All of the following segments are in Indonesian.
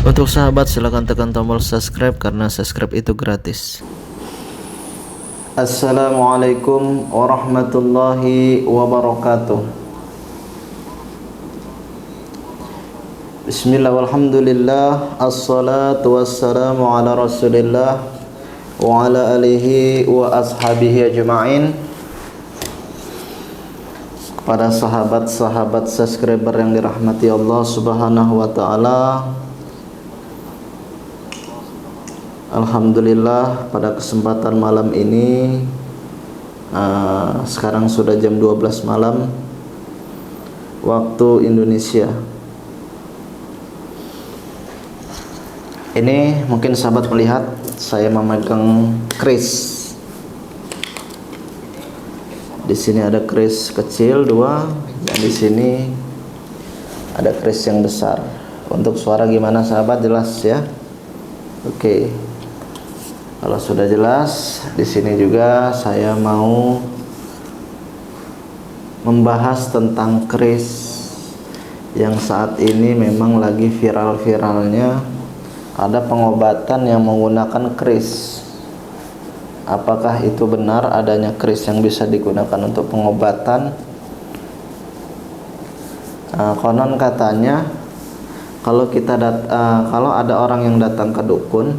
Untuk sahabat silahkan tekan tombol subscribe karena subscribe itu gratis. Assalamualaikum warahmatullahi wabarakatuh. Bismillah walhamdulillah, assalatu wassalamu ala rasulillah wa ala alihi wa ashabihi ajma'in. Kepada sahabat-sahabat subscriber yang dirahmati Allah subhanahu wa ta'ala, alhamdulillah pada kesempatan malam ini, sekarang sudah jam 12 malam waktu Indonesia. Ini mungkin sahabat melihat saya memegang kris. Di sini ada kris kecil 2 dan di sini ada kris yang besar. Untuk suara gimana sahabat, jelas ya? Oke. Kalau sudah jelas, di sini juga saya mau membahas tentang kris yang saat ini memang lagi viral-viralnya. Ada pengobatan yang menggunakan kris. Apakah itu benar adanya kris yang bisa digunakan untuk pengobatan? Konon katanya kalau kalau ada orang yang datang ke dukun,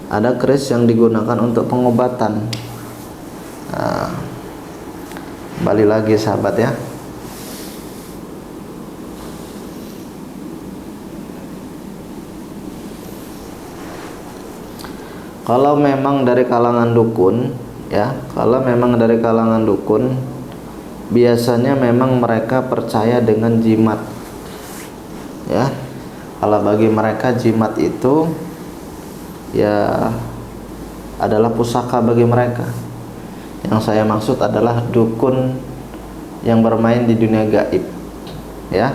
ada kris yang digunakan untuk pengobatan. Kembali lagi sahabat ya. Kalau memang dari kalangan dukun, ya, kalau memang dari kalangan dukun, biasanya memang mereka percaya dengan jimat, ya. Kalau bagi mereka jimat itu, ya, adalah pusaka bagi mereka. Yang saya maksud adalah dukun yang bermain di dunia gaib, ya,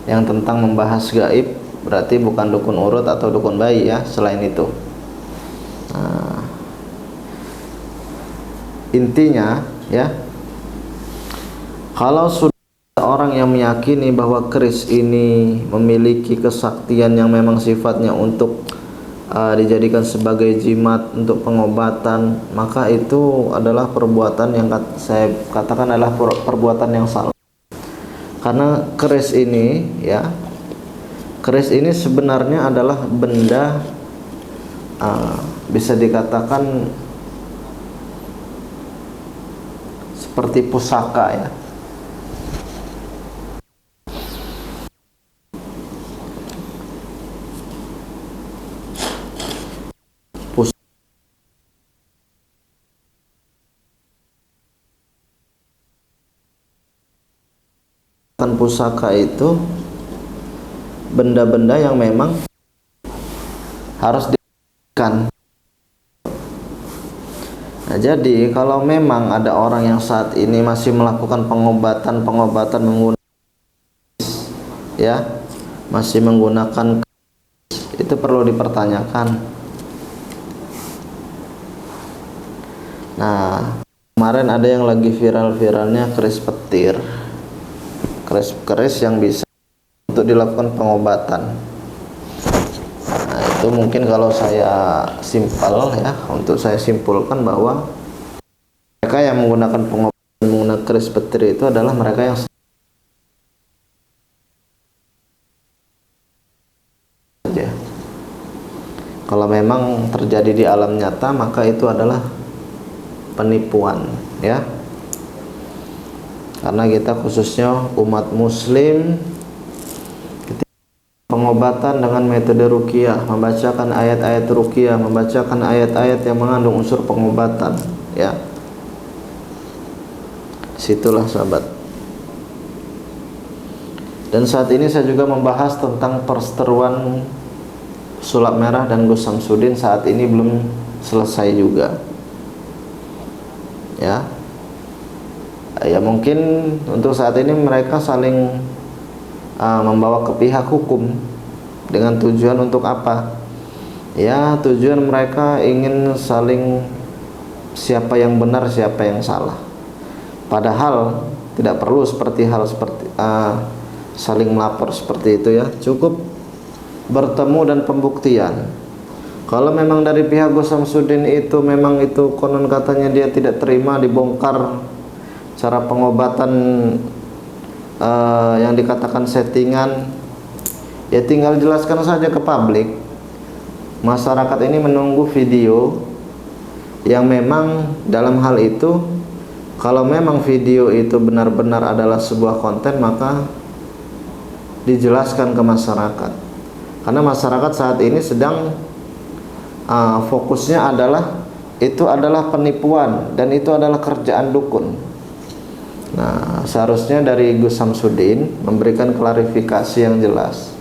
yang tentang membahas gaib, berarti bukan dukun urut atau dukun bayi, ya. Selain itu. Intinya ya, kalau sudah orang yang meyakini bahwa keris ini memiliki kesaktian yang memang sifatnya untuk dijadikan sebagai jimat untuk pengobatan, maka itu adalah perbuatan yang saya katakan adalah perbuatan yang salah. Karena keris ini ya, keris ini sebenarnya adalah benda bisa dikatakan seperti pusaka ya. Pusaka itu benda-benda yang memang harus diberikan. Nah, jadi kalau memang ada orang yang saat ini masih melakukan pengobatan menggunakan, ya, masih menggunakan, itu perlu dipertanyakan. Nah, kemarin ada yang lagi viral-viralnya keris petir, keris yang bisa untuk dilakukan pengobatan. Nah, itu mungkin kalau saya untuk saya simpulkan bahwa mereka yang menggunakan pengobatan menggunakan keris petir itu adalah mereka yang saja. Kalau memang terjadi di alam nyata, maka itu adalah penipuan, ya. Karena kita khususnya umat muslim, pengobatan dengan metode ruqyah, membacakan ayat-ayat ruqyah, membacakan ayat-ayat yang mengandung unsur pengobatan, ya. Situlah sahabat. Dan saat ini saya juga membahas tentang perseteruan sulap merah dan Gus Samsudin, saat ini belum selesai juga, ya. Ya mungkin untuk saat ini mereka saling membawa ke pihak hukum dengan tujuan untuk apa? Ya, tujuan mereka ingin saling siapa yang benar, siapa yang salah. Padahal tidak perlu seperti saling melapor seperti itu, ya. Cukup bertemu dan pembuktian. Kalau memang dari pihak Gus Samsudin itu memang itu konon katanya dia tidak terima dibongkar cara pengobatan yang dikatakan settingan, ya tinggal jelaskan saja ke publik. Masyarakat ini menunggu video yang memang dalam hal itu, kalau memang video itu benar-benar adalah sebuah konten, maka dijelaskan ke masyarakat. Karena masyarakat saat ini sedang fokusnya adalah itu adalah penipuan dan itu adalah kerjaan dukun. Nah, seharusnya dari Gus Samsudin memberikan klarifikasi yang jelas,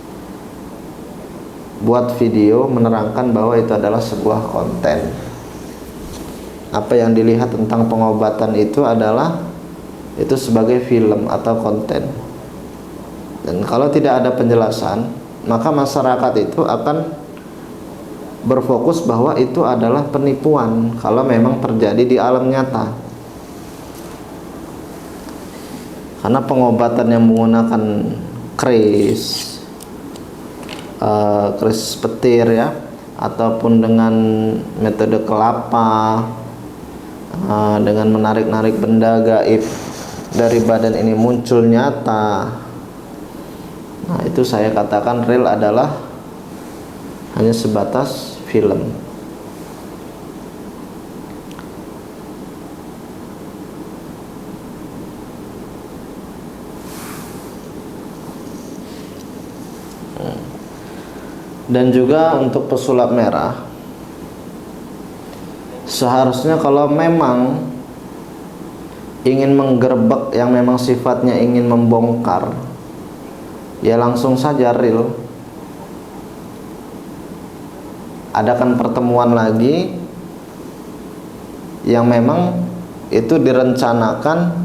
buat video menerangkan bahwa itu adalah sebuah konten. Apa yang dilihat tentang pengobatan itu adalah itu sebagai film atau konten. Dan kalau tidak ada penjelasan, maka masyarakat itu akan berfokus bahwa itu adalah penipuan kalau memang terjadi di alam nyata. Karena pengobatan yang menggunakan keris petir ya, ataupun dengan metode kelapa, dengan menarik-narik benda gaib dari badan ini muncul nyata. Nah, itu saya katakan real adalah hanya sebatas film. Dan juga untuk pesulap merah, seharusnya kalau memang ingin menggerbek yang memang sifatnya ingin membongkar, ya langsung saja real. Adakan pertemuan lagi yang memang itu direncanakan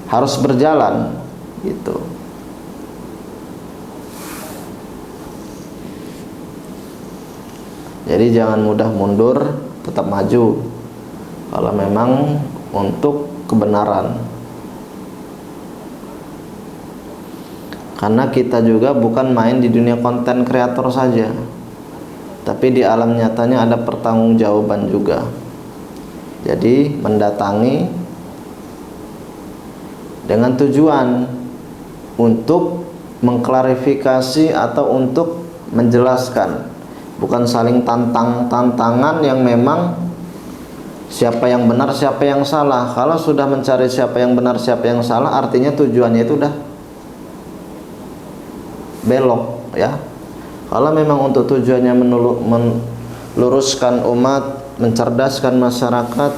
harus berjalan gitu. Jadi jangan mudah mundur, tetap maju kalau memang untuk kebenaran. Karena kita juga bukan main di dunia konten kreator saja, tapi di alam nyatanya ada pertanggungjawaban juga. Jadi mendatangi dengan tujuan untuk mengklarifikasi atau untuk menjelaskan, bukan saling tantangan yang memang siapa yang benar siapa yang salah. Kalau sudah mencari siapa yang benar siapa yang salah, artinya tujuannya itu udah belok ya. Kalau memang untuk tujuannya meluruskan umat, mencerdaskan masyarakat,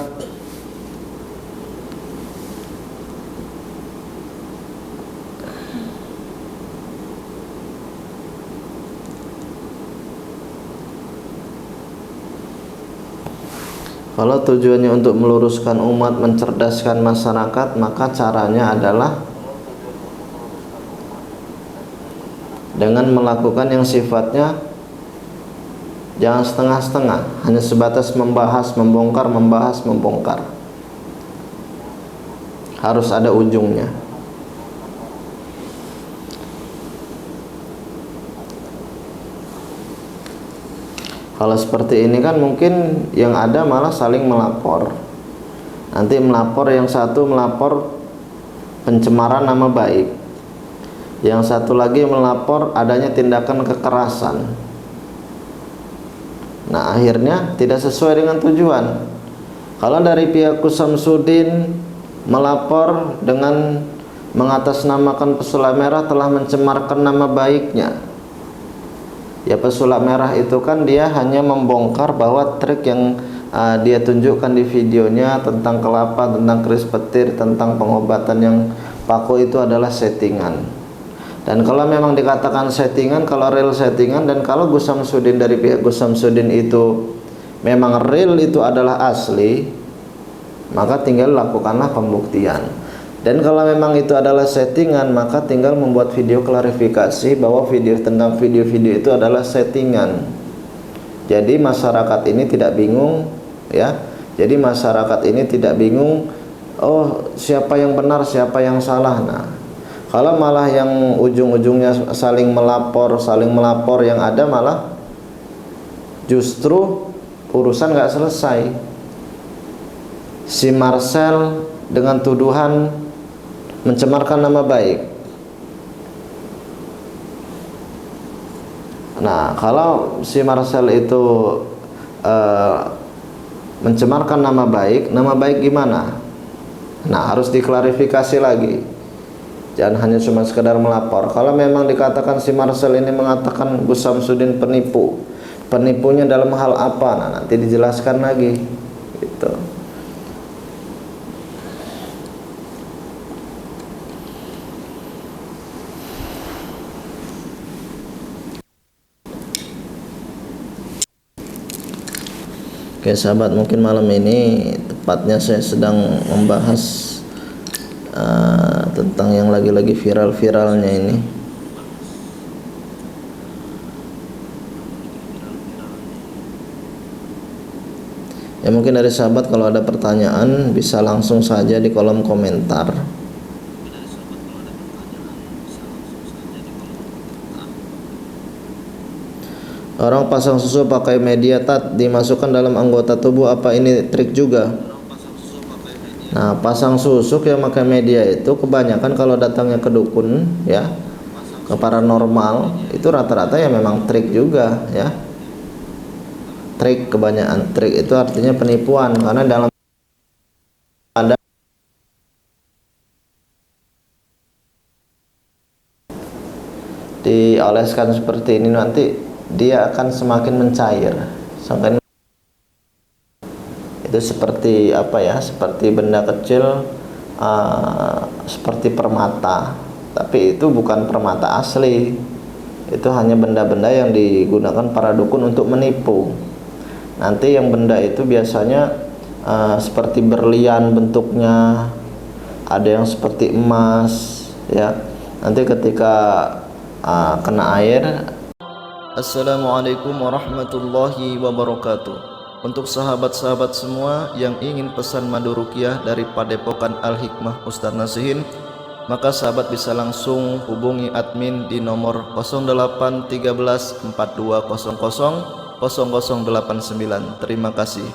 kalau tujuannya untuk meluruskan umat, mencerdaskan masyarakat, maka caranya adalah dengan melakukan yang sifatnya jangan setengah-setengah, hanya sebatas membahas, membongkar, membahas, membongkar. Harus ada ujungnya. Kalau seperti ini kan mungkin yang ada malah saling melapor. Nanti melapor, yang satu melapor pencemaran nama baik, yang satu lagi melapor adanya tindakan kekerasan. Nah, akhirnya tidak sesuai dengan tujuan. Kalau dari pihak Gus Samsudin melapor dengan mengatasnamakan pesulap merah telah mencemarkan nama baiknya, ya pesulap merah itu kan dia hanya membongkar bahwa trik yang dia tunjukkan di videonya tentang kelapa, tentang keris petir, tentang pengobatan yang paku itu adalah settingan. Dan kalau memang dikatakan settingan, kalau real settingan, dan kalau Gus Samsudin dari pihak Gus Samsudin itu memang real itu adalah asli, maka tinggal lakukanlah pembuktian. Dan kalau memang itu adalah settingan, maka tinggal membuat video klarifikasi bahwa tentang video-video itu adalah settingan. Jadi masyarakat ini tidak bingung ya. Jadi masyarakat ini tidak bingung, oh siapa yang benar siapa yang salah. Nah, Kalau malah yang ujung-ujungnya saling melapor, yang ada malah justru urusan nggak selesai. Si Marcel dengan tuduhan mencemarkan nama baik. Nah, kalau si Marcel itu mencemarkan nama baik gimana? Nah, harus diklarifikasi lagi. Jangan hanya cuma sekedar melapor. Kalau memang dikatakan si Marcel ini mengatakan Gus Samsudin penipu, penipunya dalam hal apa? Nah, nanti dijelaskan lagi gitu. Oke sahabat, mungkin malam ini tepatnya saya sedang membahas tentang yang lagi-lagi viral-viralnya ini. Ya mungkin dari sahabat kalau ada pertanyaan bisa langsung saja di kolom komentar. Orang pasang susu pakai media tat dimasukkan dalam anggota tubuh, apa ini trik juga? Nah, pasang susuk yang pakai media itu kebanyakan kalau datangnya ke dukun ya, ke paranormal, itu rata-rata ya memang trik juga ya. Trik, kebanyakan trik itu artinya penipuan, karena dalam ada dioleskan seperti ini nanti dia akan semakin mencair. Sampai itu seperti apa ya, seperti benda kecil, seperti permata, tapi itu bukan permata asli, itu hanya benda-benda yang digunakan para dukun untuk menipu. Nanti yang benda itu biasanya seperti berlian bentuknya, ada yang seperti emas ya. Nanti ketika kena air. Assalamualaikum warahmatullahi wabarakatuh. Untuk sahabat-sahabat semua yang ingin pesan madu ruqyah dari Padepokan Al-Hikmah Ustaz Nasihin, maka sahabat bisa langsung hubungi admin di nomor 081342000089. Terima kasih.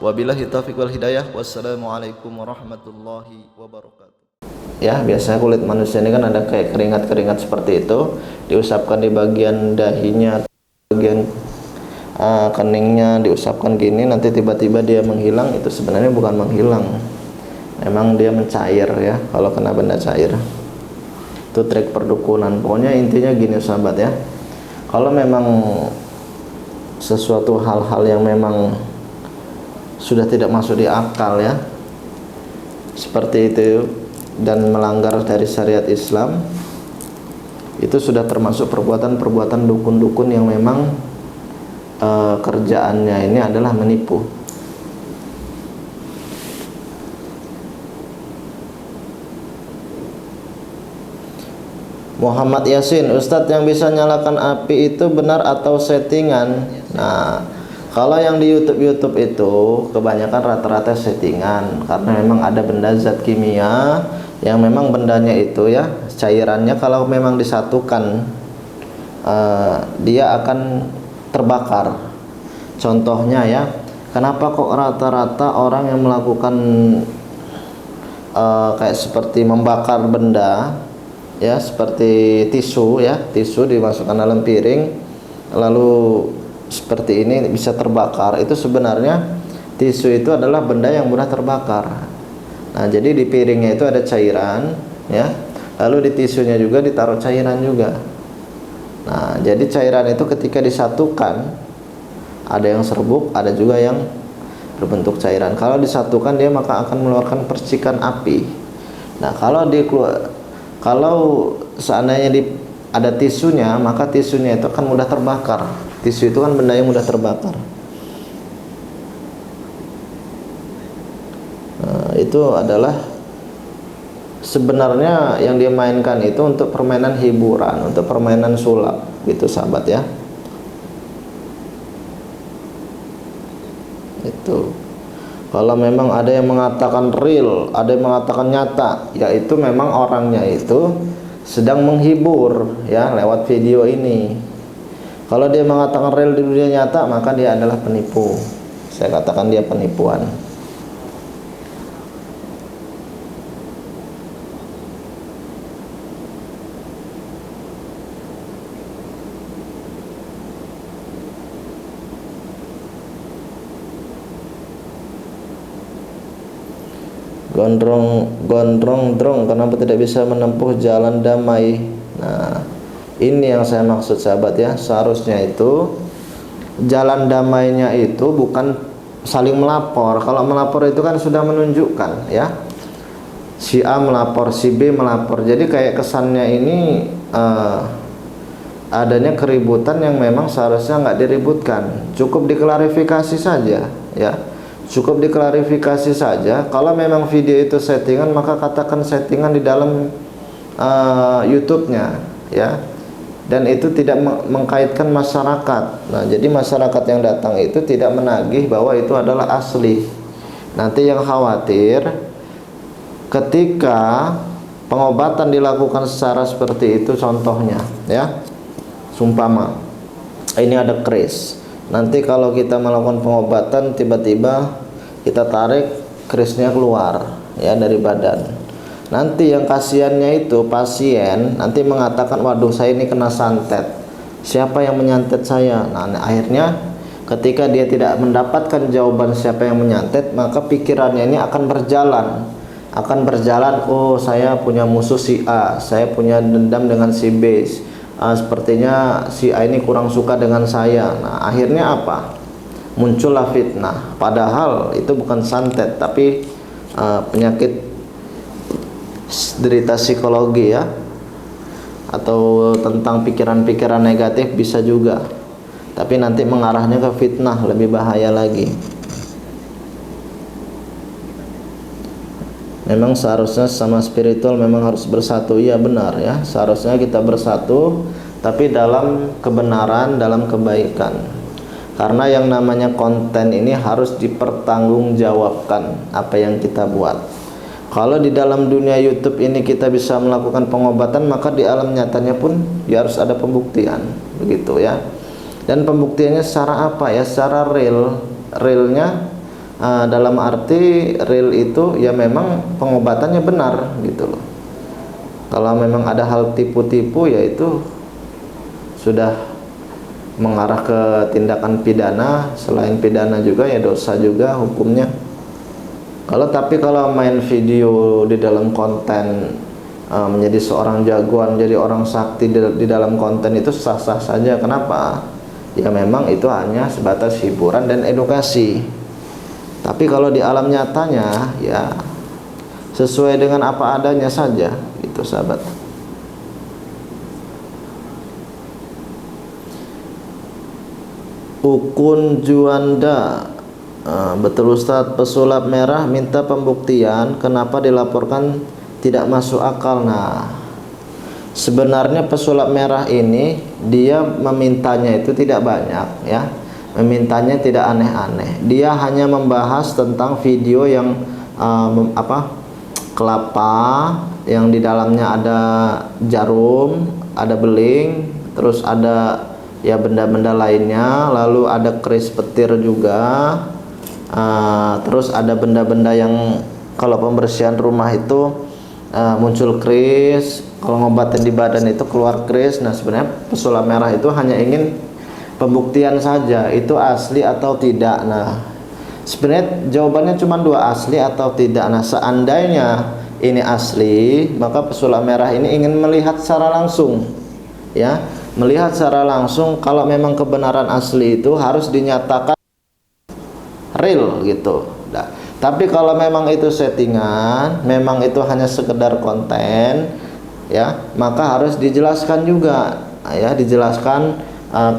Wabillahi taufiq wal hidayah. Wassalamualaikum warahmatullahi wabarakatuh. Ya, biasanya kulit manusia ini kan ada kayak keringat-keringat seperti itu, diusapkan di bagian dahinya, bagian keningnya diusapkan gini, nanti tiba-tiba dia menghilang. Itu sebenarnya bukan menghilang, memang dia mencair ya, kalau kena benda cair. Itu trik perdukunan. Pokoknya intinya gini sahabat ya, kalau memang sesuatu hal-hal yang memang sudah tidak masuk di akal ya, seperti itu, dan melanggar dari syariat Islam, itu sudah termasuk perbuatan-perbuatan dukun-dukun yang memang kerjaannya ini adalah menipu. Muhammad Yasin, Ustadz yang bisa nyalakan api itu benar atau settingan? Nah, kalau yang di YouTube itu kebanyakan rata-rata settingan, karena memang ada benda zat kimia yang memang bendanya itu ya, cairannya kalau memang disatukan dia akan terbakar. Contohnya ya, kenapa kok rata-rata orang yang melakukan kayak seperti membakar benda ya, seperti tisu ya, tisu dimasukkan dalam piring lalu seperti ini bisa terbakar. Itu sebenarnya tisu itu adalah benda yang mudah terbakar. Nah, jadi di piringnya itu ada cairan ya, lalu di tisunya juga ditaruh cairan juga. Nah, jadi cairan itu ketika disatukan, ada yang serbuk, ada juga yang berbentuk cairan. Kalau disatukan dia maka akan mengeluarkan percikan api. Nah, kalau seandainya ada tisunya, maka tisunya itu akan mudah terbakar. Tisu itu kan benda yang mudah terbakar. Nah, itu adalah sebenarnya yang dia mainkan itu untuk permainan hiburan, untuk permainan sulap gitu sahabat ya. Itu kalau memang ada yang mengatakan real, ada yang mengatakan nyata, yaitu memang orangnya itu sedang menghibur ya lewat video ini. Kalau dia mengatakan real di dunia nyata, maka dia adalah penipu. Saya katakan dia penipuan. Gondrong, kenapa tidak bisa menempuh jalan damai? Nah, ini yang saya maksud sahabat ya. Seharusnya itu jalan damainya itu bukan saling melapor. Kalau melapor itu kan sudah menunjukkan ya, si A melapor, si B melapor. Jadi kayak kesannya ini adanya keributan yang memang seharusnya nggak diributkan. Cukup diklarifikasi saja ya. Cukup diklarifikasi saja. Kalau memang video itu settingan, maka katakan settingan di dalam YouTube-nya ya. Dan itu tidak mengkaitkan masyarakat. Nah, jadi masyarakat yang datang itu tidak menagih bahwa itu adalah asli. Nanti yang khawatir ketika pengobatan dilakukan secara seperti itu, contohnya ya, sumpama ini ada kris. Nanti kalau kita melakukan pengobatan, tiba-tiba kita tarik krisnya keluar ya dari badan. Nanti yang kasihannya itu pasien nanti mengatakan, waduh saya ini kena santet. Siapa yang menyantet saya? Nah, akhirnya ketika dia tidak mendapatkan jawaban siapa yang menyantet, maka pikirannya ini akan berjalan. Oh, saya punya musuh si A, saya punya dendam dengan si B. Sepertinya si A ini kurang suka dengan saya. Nah, akhirnya apa? Muncullah fitnah. Padahal itu bukan santet, tapi penyakit derita psikologi ya, atau tentang pikiran-pikiran negatif bisa juga. Tapi nanti mengarahnya ke fitnah, lebih bahaya lagi. Memang seharusnya sama spiritual memang harus bersatu. Iya benar ya, seharusnya kita bersatu, tapi dalam kebenaran, dalam kebaikan. Karena yang namanya konten ini harus dipertanggungjawabkan apa yang kita buat. Kalau di dalam dunia YouTube ini kita bisa melakukan pengobatan, maka di alam nyatanya pun ya harus ada pembuktian, begitu ya. Dan pembuktiannya secara apa ya? Secara realnya. Dalam arti real itu ya memang pengobatannya benar gitu loh. Kalau memang ada hal tipu-tipu, ya itu sudah mengarah ke tindakan pidana. Selain pidana juga ya dosa juga hukumnya. Kalau main video di dalam konten, menjadi seorang jagoan, jadi orang sakti di dalam konten, itu sah-sah saja. Kenapa? Ya memang itu hanya sebatas hiburan dan edukasi. Tapi kalau di alam nyatanya ya sesuai dengan apa adanya saja, gitu sahabat. Ukun Juanda, betul Ustadz, pesulap merah minta pembuktian kenapa dilaporkan tidak masuk akal. Nah, sebenarnya pesulap merah ini dia memintanya itu tidak banyak ya. Memintanya tidak aneh-aneh. Dia hanya membahas tentang video yang kelapa yang di dalamnya ada jarum, ada beling, terus ada ya benda-benda lainnya, lalu ada keris petir juga, terus ada benda-benda yang kalau pembersihan rumah itu muncul keris, kalau ngobatin di badan itu keluar keris. Nah, sebenarnya pesulap merah itu hanya ingin pembuktian saja, itu asli atau tidak. Nah, sebenarnya jawabannya cuma dua, asli atau tidak. Nah, seandainya ini asli, maka pesulap merah ini ingin melihat secara langsung ya, melihat secara langsung. Kalau memang kebenaran asli itu harus dinyatakan real gitu. Nah, tapi kalau memang itu settingan, memang itu hanya sekedar konten ya, maka harus dijelaskan juga ya, dijelaskan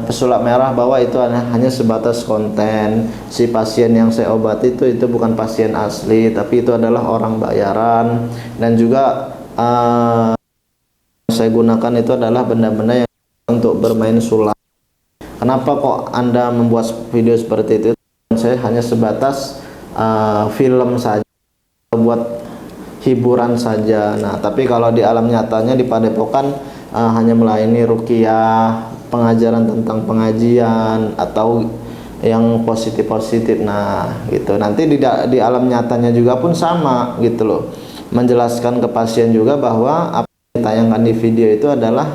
pesulap merah bahwa itu hanya sebatas konten. Si pasien yang saya obati itu bukan pasien asli, tapi itu adalah orang bayaran. Dan juga saya gunakan itu adalah benda-benda yang untuk bermain sulap. Kenapa kok Anda membuat video seperti itu? Saya hanya sebatas film saja, buat hiburan saja. Nah, tapi kalau di alam nyatanya di padepokan hanya melayani ruqyah, pengajaran tentang pengajian atau yang positif-positif. Nah, gitu. Nanti di alam nyatanya juga pun sama gitu loh. Menjelaskan ke pasien juga bahwa apa yang ditayangkan di video itu adalah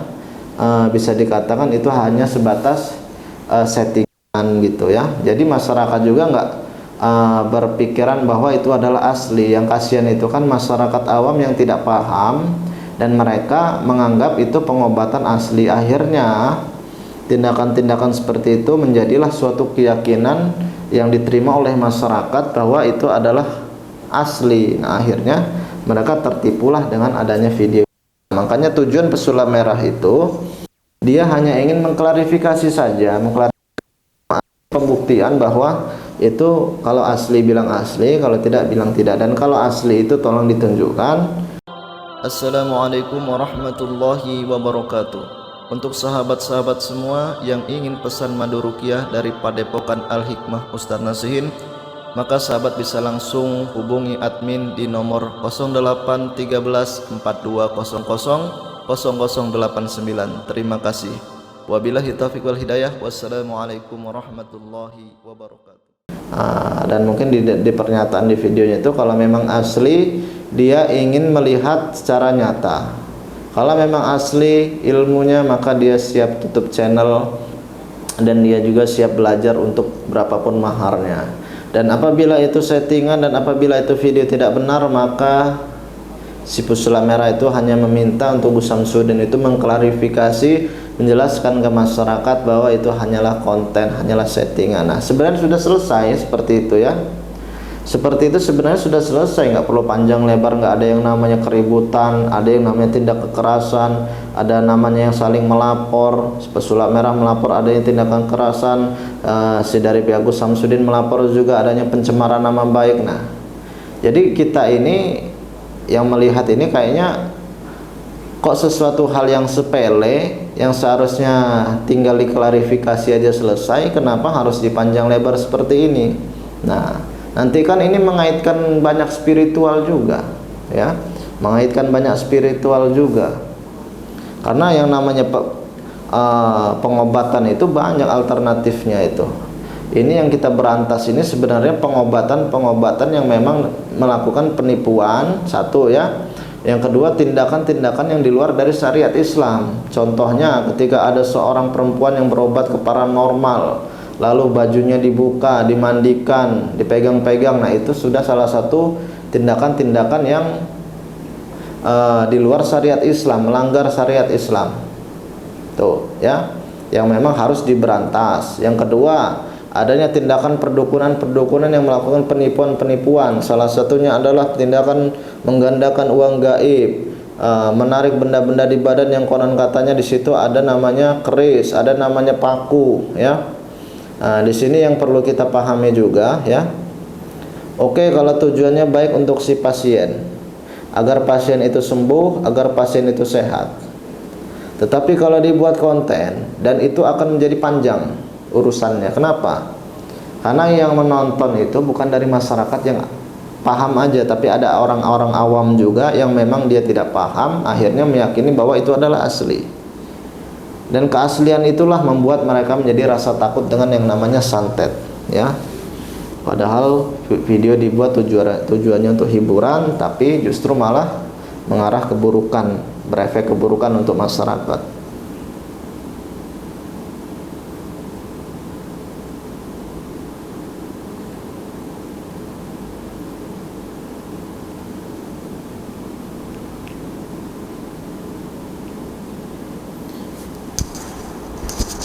bisa dikatakan itu hanya sebatas settingan gitu ya. Jadi masyarakat juga nggak berpikiran bahwa itu adalah asli. Yang kasihan itu kan masyarakat awam yang tidak paham dan mereka menganggap itu pengobatan asli. Akhirnya tindakan-tindakan seperti itu menjadilah suatu keyakinan yang diterima oleh masyarakat bahwa itu adalah asli. Nah, akhirnya mereka tertipulah dengan adanya video. Makanya tujuan pesulap merah itu dia hanya ingin mengklarifikasi saja, mengklarifikasi pembuktian bahwa itu kalau asli bilang asli, kalau tidak bilang tidak, dan kalau asli itu tolong ditunjukkan. Assalamualaikum warahmatullahi wabarakatuh. Untuk sahabat-sahabat semua yang ingin pesan madu ruqyah dari Padepokan Al-Hikmah Ustaz Nasihin, maka sahabat bisa langsung hubungi admin di nomor 081342000089. Terima kasih. Wabillahi taufiq wal hidayah. Wassalamualaikum warahmatullahi wabarakatuh. Dan mungkin di pernyataan di videonya itu kalau memang asli dia ingin melihat secara nyata. Kalau memang asli ilmunya maka dia siap tutup channel dan dia juga siap belajar untuk berapapun maharnya. Dan apabila itu settingan dan apabila itu video tidak benar, maka si pesulap merah itu hanya meminta untuk Gus Samsudin itu mengklarifikasi, menjelaskan ke masyarakat bahwa itu hanyalah konten, hanyalah settingan. Nah, sebenarnya sudah selesai seperti itu ya. Seperti itu sebenarnya sudah selesai, nggak perlu panjang lebar, nggak ada yang namanya keributan, ada yang namanya tindak kekerasan, ada namanya yang saling melapor, pesulap merah melapor ada yang tindakan kekerasan, si dari pihak Gus Samsudin melapor juga adanya pencemaran nama baik. Nah, jadi kita ini yang melihat ini kayaknya kok sesuatu hal yang sepele yang seharusnya tinggal diklarifikasi aja selesai, kenapa harus dipanjang lebar seperti ini? Nah, nanti kan ini mengaitkan banyak spiritual juga ya, mengaitkan banyak spiritual juga, karena yang namanya pengobatan itu banyak alternatifnya itu. Ini yang kita berantas ini sebenarnya pengobatan yang memang melakukan penipuan, satu ya. Yang kedua, tindakan-tindakan yang di luar dari syariat Islam. Contohnya ketika ada seorang perempuan yang berobat ke paranormal, lalu bajunya dibuka, dimandikan, dipegang-pegang. Nah, itu sudah salah satu tindakan-tindakan yang di luar syariat Islam, melanggar syariat Islam. Tuh, ya. Yang memang harus diberantas. Yang kedua, adanya tindakan perdukunan yang melakukan penipuan. Salah satunya adalah tindakan menggandakan uang gaib, menarik benda-benda di badan yang konon katanya di situ ada namanya keris, ada namanya paku, ya. Nah, di sini yang perlu kita pahami juga ya. Oke, kalau tujuannya baik untuk si pasien, agar pasien itu sembuh, agar pasien itu sehat. Tetapi kalau dibuat konten dan itu akan menjadi panjang urusannya. Kenapa? Karena yang menonton itu bukan dari masyarakat yang paham aja, tapi ada orang-orang awam juga yang memang dia tidak paham, akhirnya meyakini bahwa itu adalah asli. Dan keaslian itulah membuat mereka menjadi rasa takut dengan yang namanya santet ya. Padahal video dibuat tujuannya untuk hiburan, tapi justru malah mengarah keburukan, berefek keburukan untuk masyarakat.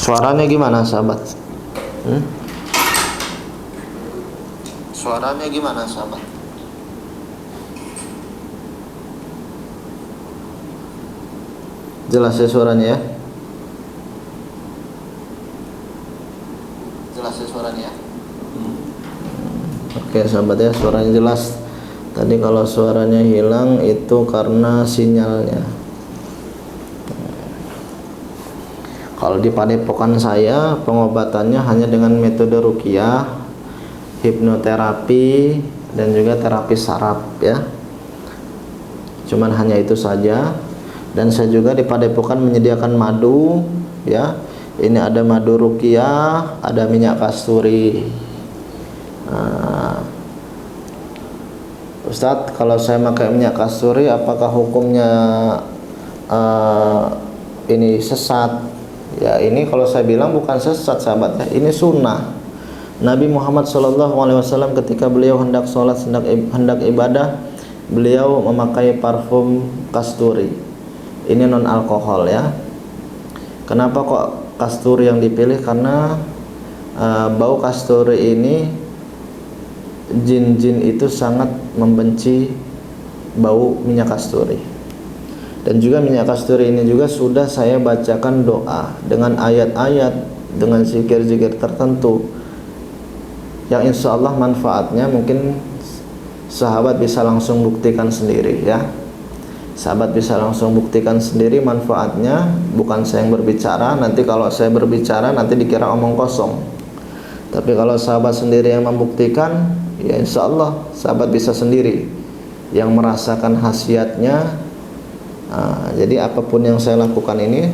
Suaranya gimana sahabat? Suaranya gimana sahabat? Jelas ya suaranya ya? Jelas ya suaranya ya? Oke sahabat ya, suaranya jelas. Tadi kalau suaranya hilang itu karena sinyalnya. Kalau di padepokan saya pengobatannya hanya dengan metode ruqyah, hipnoterapi, dan juga terapi saraf ya. cuman hanya itu saja. Dan saya juga di Padepokan menyediakan madu, ya. Ini ada madu ruqyah, ada minyak kasturi. Nah, Ustadz, kalau saya pakai minyak kasturi, apakah hukumnya ini sesat? Ya, ini kalau saya bilang bukan sesat, sahabat, ya. Ini sunnah. Nabi Muhammad SAW ketika beliau hendak sholat, hendak ibadah, beliau memakai parfum kasturi. Ini non alkohol, ya. Kenapa kok kasturi yang dipilih? Karena bau kasturi ini, jin-jin itu sangat membenci bau minyak kasturi. Dan juga minyak kasturi ini juga sudah saya bacakan doa dengan ayat-ayat, dengan zikir-zikir tertentu yang insya Allah manfaatnya mungkin sahabat bisa langsung buktikan sendiri, ya. Sahabat bisa langsung buktikan sendiri manfaatnya, bukan saya yang berbicara. Nanti kalau saya berbicara nanti dikira omong kosong. Tapi kalau sahabat sendiri yang membuktikan, ya insya Allah sahabat bisa sendiri yang merasakan khasiatnya. Jadi apapun yang saya lakukan ini,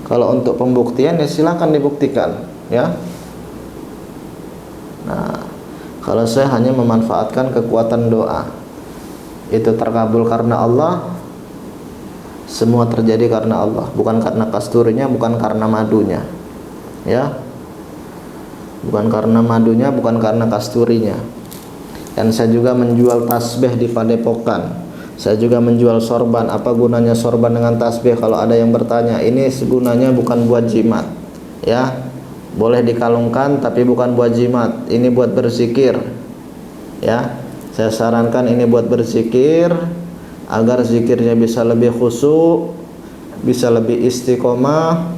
kalau untuk pembuktian ya silakan dibuktikan, ya. Nah, kalau saya hanya memanfaatkan kekuatan doa, itu terkabul karena Allah, semua terjadi karena Allah, bukan karena kasturinya, bukan karena madunya, ya. Bukan karena madunya, bukan karena kasturinya. Dan saya juga menjual tasbih di Padepokan. Saya juga menjual sorban. Apa gunanya sorban dengan tasbih? Kalau ada yang bertanya, ini gunanya bukan buat jimat, ya. Boleh dikalungkan tapi bukan buat jimat. Ini buat berzikir, ya. Saya sarankan ini buat berzikir agar zikirnya bisa lebih khusyuk, bisa lebih istiqomah,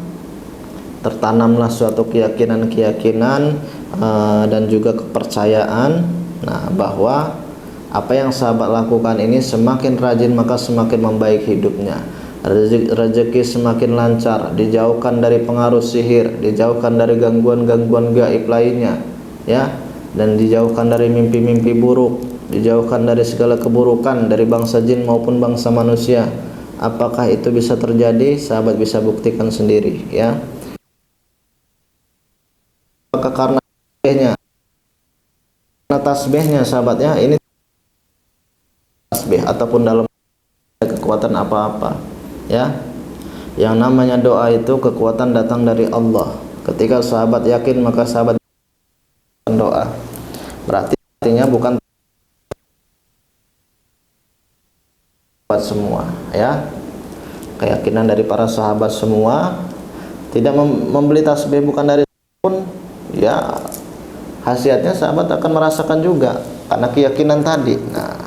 tertanamlah suatu keyakinan-keyakinan dan juga kepercayaan, nah, bahwa apa yang sahabat lakukan ini semakin rajin maka semakin membaik hidupnya. Rezeki semakin lancar, dijauhkan dari pengaruh sihir, dijauhkan dari gangguan-gangguan gaib lainnya, ya, dan dijauhkan dari mimpi-mimpi buruk, dijauhkan dari segala keburukan dari bangsa jin maupun bangsa manusia. Apakah itu bisa terjadi? Sahabat bisa buktikan sendiri, ya. Apakah karena tasbihnya, sahabatnya, ini tasbih ataupun dalam kekuatan apa-apa, ya. Yang namanya doa itu kekuatan datang dari Allah. Ketika sahabat yakin maka sahabat doa. Berarti artinya bukan buat semua, ya. Keyakinan dari para sahabat semua, tidak membeli tasbih bukan dari pun, ya, khasiatnya sahabat akan merasakan juga karena keyakinan tadi. Nah,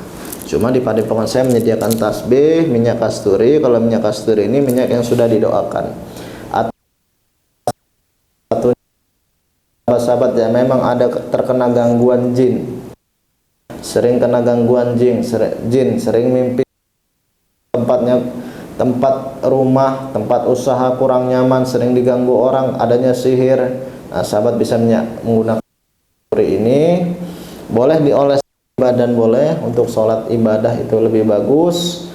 cuma di Padepokan saya menyediakan tasbih minyak kasturi. Kalau minyak kasturi ini minyak yang sudah didoakan. Atau sahabat yang memang ada terkena gangguan jin, sering kena gangguan jin, sering mimpi tempat rumah, tempat usaha kurang nyaman, sering diganggu orang, adanya sihir. Nah, sahabat bisa menggunakan ini, boleh dioles badan, boleh untuk sholat ibadah itu lebih bagus.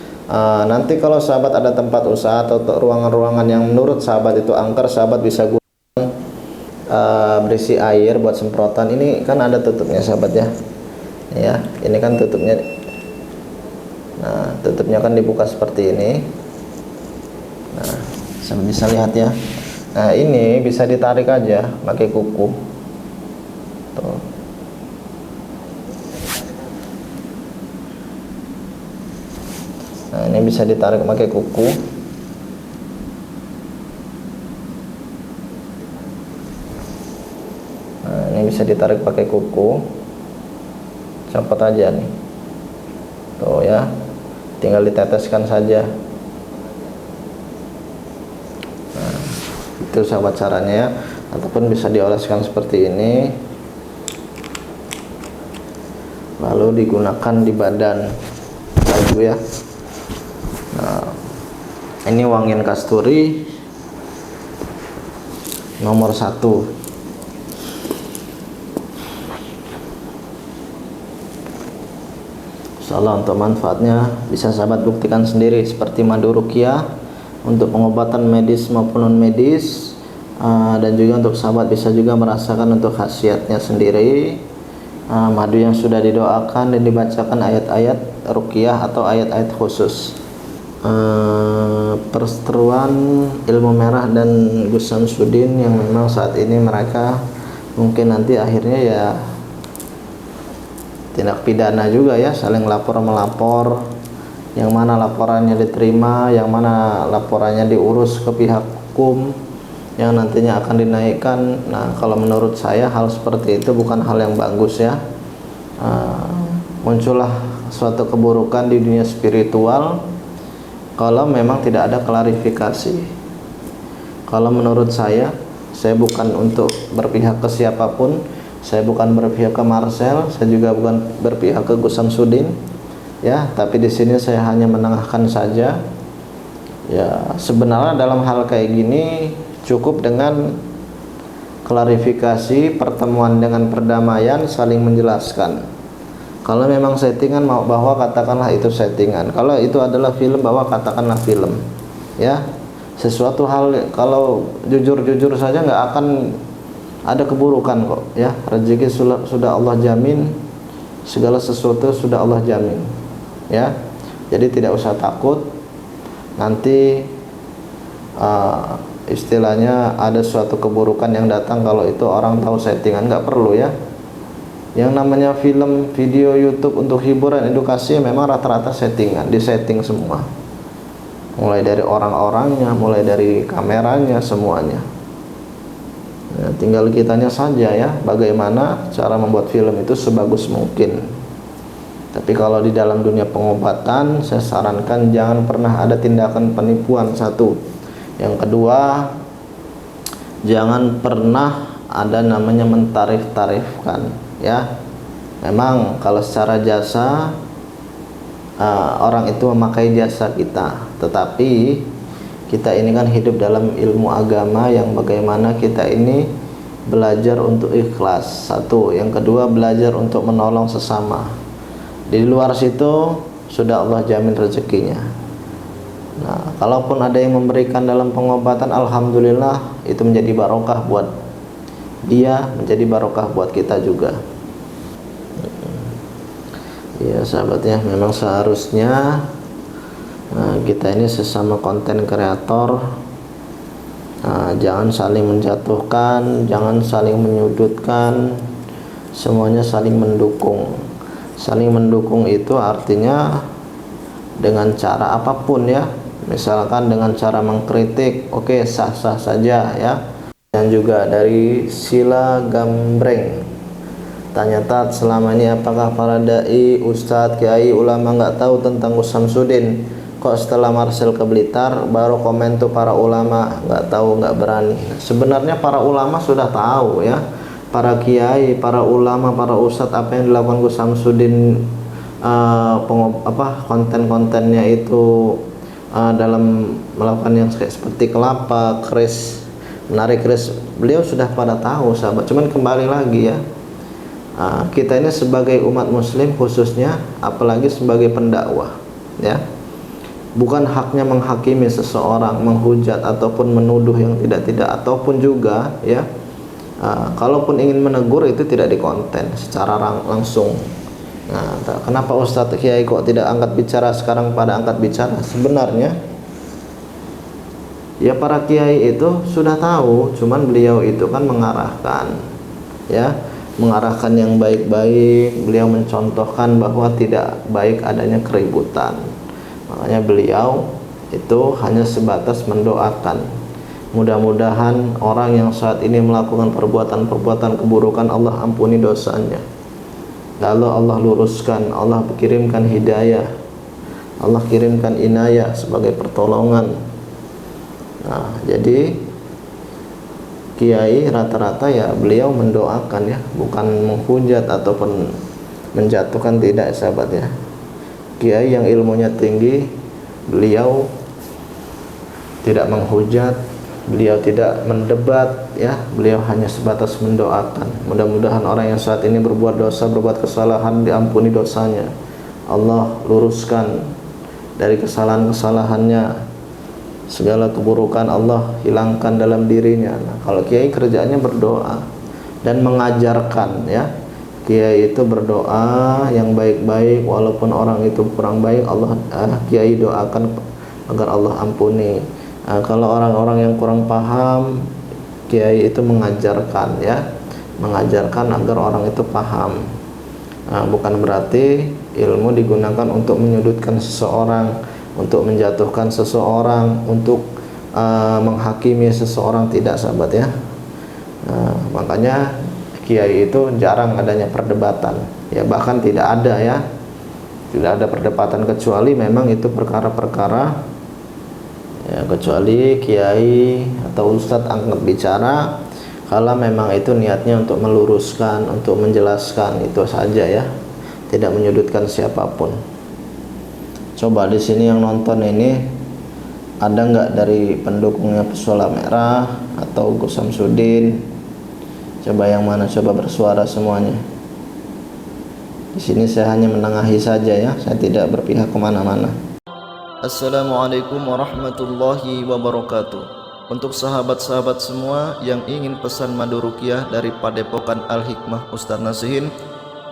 Nanti kalau sahabat ada tempat usaha atau ruangan-ruangan yang menurut sahabat itu angker, sahabat bisa gunakan berisi air buat semprotan. Ini kan ada tutupnya, sahabat, ya. Ya, ini kan tutupnya. Nah, tutupnya kan dibuka seperti ini. Nah, sahabat bisa lihat, ya. Nah, ini bisa ditarik aja pakai kuku. Tuh. Nah, ini bisa ditarik pakai kuku. Nah, ini bisa ditarik pakai kuku. Copot aja nih. Tuh, ya. Tinggal diteteskan saja. Nah, itu sahabat caranya, ya. Ataupun bisa dioleskan seperti ini, lalu digunakan di badan baju, ya. Nah, ini wangian kasturi nomor 1. Insyaallah untuk manfaatnya bisa sahabat buktikan sendiri, seperti madu ruqyah untuk pengobatan medis maupun non medis, dan juga untuk sahabat bisa juga merasakan untuk khasiatnya sendiri. Madu yang sudah didoakan dan dibacakan ayat-ayat ruqyah atau ayat-ayat khusus. Perseteruan Ilmu Merah dan Gus Samsudin yang memang saat ini mereka mungkin nanti akhirnya ya tindak pidana juga ya, saling lapor melapor, yang mana laporannya diterima, yang mana laporannya diurus ke pihak hukum yang nantinya akan dinaikkan. Nah, kalau menurut saya hal seperti itu bukan hal yang bagus ya. Muncullah suatu keburukan di dunia spiritual kalau memang tidak ada klarifikasi. Kalau menurut saya bukan untuk berpihak ke siapapun, saya bukan berpihak ke Marcel, saya juga bukan berpihak ke Gus Samsudin, ya. Tapi di sini saya hanya menengahkan saja. Ya, sebenarnya dalam hal kayak gini cukup dengan klarifikasi, pertemuan dengan perdamaian, saling menjelaskan. Kalau memang settingan, mau bahwa katakanlah itu settingan. Kalau itu adalah film, bahwa katakanlah film. Ya, sesuatu hal kalau jujur-jujur saja nggak akan ada keburukan kok. Ya, rezeki sudah Allah jamin, segala sesuatu sudah Allah jamin. Ya, jadi tidak usah takut. Nanti istilahnya ada suatu keburukan yang datang kalau itu orang tahu settingan, nggak perlu ya. Yang namanya film, video YouTube untuk hiburan, edukasi memang rata-rata settingan, disetting semua. Mulai dari orang-orangnya, mulai dari kameranya, semuanya. Ya, tinggal kitanya saja ya, bagaimana cara membuat film itu sebagus mungkin. Tapi kalau di dalam dunia pengobatan, saya sarankan jangan pernah ada tindakan penipuan, satu. Yang kedua, jangan pernah ada namanya mentarif-tarifkan. Ya, memang kalau secara jasa orang itu memakai jasa kita, tetapi kita ini kan hidup dalam ilmu agama yang bagaimana kita ini belajar untuk ikhlas, satu. Yang kedua, belajar untuk menolong sesama. Di luar situ sudah Allah jamin rezekinya. Nah, kalaupun ada yang memberikan dalam pengobatan, alhamdulillah itu menjadi barokah buat dia, menjadi barokah buat kita juga. Ya sahabatnya, memang seharusnya kita ini sesama konten kreator, jangan saling menjatuhkan, jangan saling menyudutkan, semuanya saling mendukung. Saling mendukung itu artinya dengan cara apapun ya, misalkan dengan cara mengkritik, oke, sah-sah saja ya. Dan juga dari Sila Gambreng, tanya Tat, selama ini apakah para dai, ustadz, kiai, ulama nggak tahu tentang Gus Samsudin? Kok setelah Marcel ke Blitar baru komen tuh para ulama nggak tahu, nggak berani? Sebenarnya para ulama sudah tahu ya, para kiai, para ulama, para ustadz, apa yang dilakukan Gus Samsudin, konten-kontennya itu dalam melakukan yang seperti kelapa, keris, menarik keris, beliau sudah pada tahu sahabat. Cuman kembali lagi ya, kita ini sebagai umat muslim khususnya, apalagi sebagai pendakwah ya, bukan haknya menghakimi seseorang, menghujat ataupun menuduh yang tidak-tidak, ataupun juga ya, kalaupun ingin menegur itu tidak dikonten secara langsung. Nah, kenapa Ustadz Kiai kok tidak angkat bicara sekarang pada angkat bicara? Sebenarnya ya para kiai itu sudah tahu, cuman beliau itu kan mengarahkan ya, mengarahkan yang baik-baik. Beliau mencontohkan bahwa tidak baik adanya keributan. Makanya beliau itu hanya sebatas mendoakan, mudah-mudahan orang yang saat ini melakukan perbuatan-perbuatan keburukan Allah ampuni dosanya, lalu Allah luruskan, Allah kirimkan hidayah, Allah kirimkan inayah sebagai pertolongan. Nah, jadi kiai rata-rata ya beliau mendoakan ya, bukan menghujat ataupun menjatuhkan, tidak sahabat ya. Kiai yang ilmunya tinggi, beliau tidak menghujat, beliau tidak mendebat ya, beliau hanya sebatas mendoakan. Mudah-mudahan orang yang saat ini berbuat dosa, berbuat kesalahan diampuni dosanya, Allah luruskan dari kesalahan-kesalahannya, segala keburukan Allah hilangkan dalam dirinya. Nah, kalau kiai kerjaannya berdoa dan mengajarkan, ya. Kiai itu berdoa yang baik-baik, walaupun orang itu kurang baik, kiai doakan agar Allah ampuni. Kalau orang-orang yang kurang paham, kiai itu mengajarkan, ya, mengajarkan agar orang itu paham. Bukan berarti ilmu digunakan untuk menyudutkan seseorang, untuk menjatuhkan seseorang, untuk menghakimi seseorang, tidak, sahabat, ya. Makanya kiai itu jarang adanya perdebatan, ya, bahkan tidak ada, ya, tidak ada perdebatan, kecuali memang itu perkara-perkara, ya, kecuali kiai atau ustadz angkat bicara kalau memang itu niatnya untuk meluruskan, untuk menjelaskan, itu saja, ya, tidak menyudutkan siapapun. Coba di sini yang nonton ini ada nggak dari pendukungnya Pesula Merah atau Gus Samsudin? Coba yang mana, coba bersuara semuanya. Di sini saya hanya menengahi saja, ya, saya tidak berpihak kemana-mana. Assalamualaikum warahmatullahi wabarakatuh. Untuk sahabat-sahabat semua yang ingin pesan madu ruqyah dari Padepokan Al-Hikmah Ustaz Nasihin,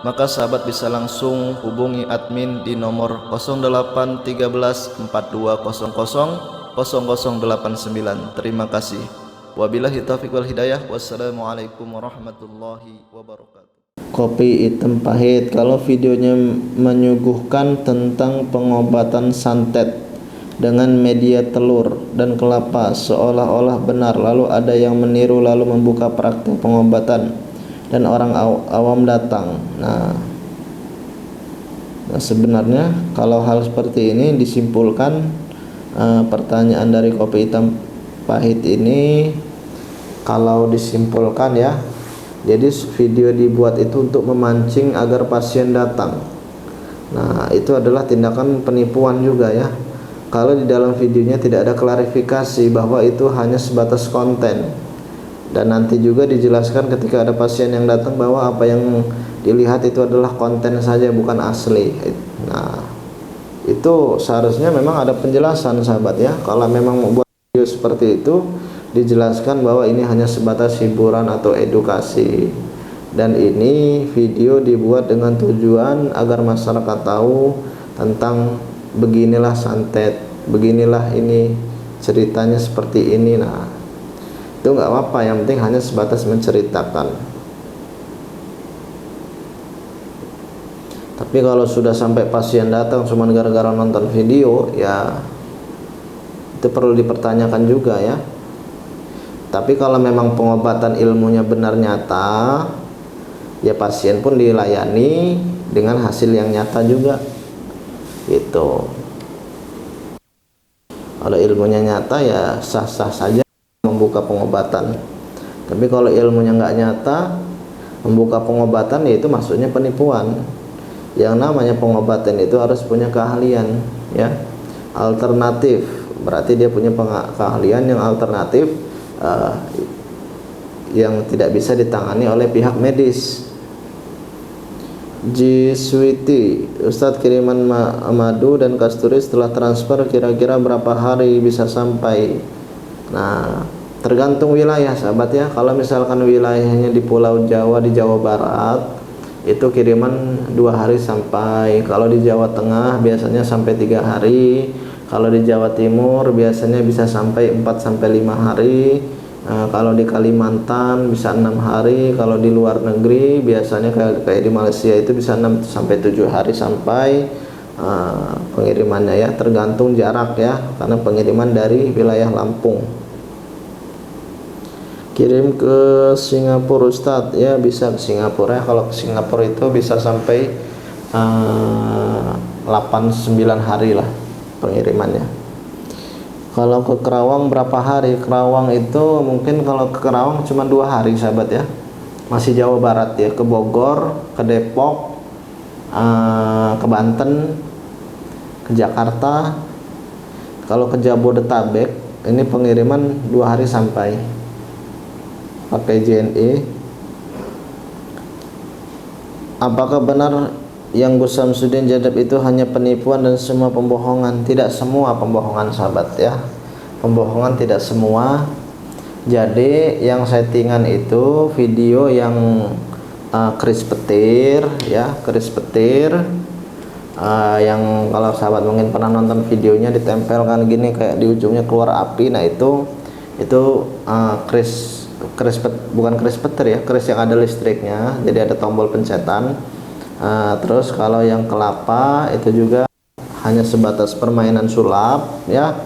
maka sahabat bisa langsung hubungi admin di nomor 0813 4200 0089. Terima kasih. Wabillahi taufiq wal hidayah. Wassalamualaikum warahmatullahi wabarakatuh. Kopi hitam pahit. Kalau videonya menyuguhkan tentang pengobatan santet dengan media telur dan kelapa seolah-olah benar, lalu ada yang meniru lalu membuka praktek pengobatan dan orang awam datang. Nah, sebenarnya kalau hal seperti ini disimpulkan, pertanyaan dari kopi hitam pahit ini, kalau disimpulkan, ya, jadi video dibuat itu untuk memancing agar pasien datang. Nah, itu adalah tindakan penipuan juga, ya. Kalau di dalam videonya tidak ada klarifikasi bahwa itu hanya sebatas konten, dan nanti juga dijelaskan ketika ada pasien yang datang bahwa apa yang dilihat itu adalah konten saja, bukan asli. Nah, itu seharusnya memang ada penjelasan, sahabat, ya. Kalau memang membuat video seperti itu, dijelaskan bahwa ini hanya sebatas hiburan atau edukasi, dan ini video dibuat dengan tujuan agar masyarakat tahu tentang beginilah santet, beginilah ini ceritanya seperti ini. Nah, itu nggak apa-apa, yang penting hanya sebatas menceritakan. Tapi kalau sudah sampai pasien datang cuma gara-gara nonton video, ya itu perlu dipertanyakan juga, ya. Tapi kalau memang pengobatan ilmunya benar nyata, ya pasien pun dilayani dengan hasil yang nyata juga, gitu. Kalau ilmunya nyata, ya sah-sah saja membuka pengobatan. Tapi kalau ilmunya nggak nyata, membuka pengobatan, ya itu maksudnya penipuan. Yang namanya pengobatan itu harus punya keahlian, ya, alternatif. Berarti dia punya keahlian yang alternatif, yang tidak bisa ditangani oleh pihak medis. Jiswiti, Ustadz, kiriman madu dan kasturi setelah transfer kira-kira berapa hari bisa sampai? Nah, tergantung wilayah, sahabat, ya. Kalau misalkan wilayahnya di Pulau Jawa, di Jawa Barat, itu kiriman 2 hari sampai. Kalau di Jawa Tengah biasanya sampai 3 hari. Kalau di Jawa Timur biasanya bisa sampai 4-5 hari. Kalau di Kalimantan bisa 6 hari. Kalau di luar negeri biasanya kayak di Malaysia itu bisa 6-7 hari sampai pengirimannya, ya, tergantung jarak, ya, karena pengiriman dari wilayah Lampung. Kirim ke Singapura, Ustadz, ya bisa ke Singapura, ya. Kalau ke Singapura itu bisa sampai 8-9 hari lah pengirimannya. Kalau ke Kerawang berapa hari? Kerawang itu mungkin kalau ke Kerawang cuma 2 hari, sahabat, ya. Masih Jawa Barat, ya. Ke Bogor, ke Depok, ke Banten, ke Jakarta. Kalau ke Jabodetabek ini pengiriman 2 hari sampai pakai JNE. Apakah benar yang Gus Samsudin Jadab itu hanya penipuan dan semua pembohongan. Tidak semua pembohongan sahabat ya, pembohongan tidak semua. Jadi yang settingan itu video yang keris petir ya, keris petir yang kalau sahabat mungkin pernah nonton videonya, ditempelkan gini kayak di ujungnya keluar api. Nah itu keris bukan keris petir ya, keris yang ada listriknya, jadi ada tombol pencetan. Terus kalau yang kelapa itu juga hanya sebatas permainan sulap ya.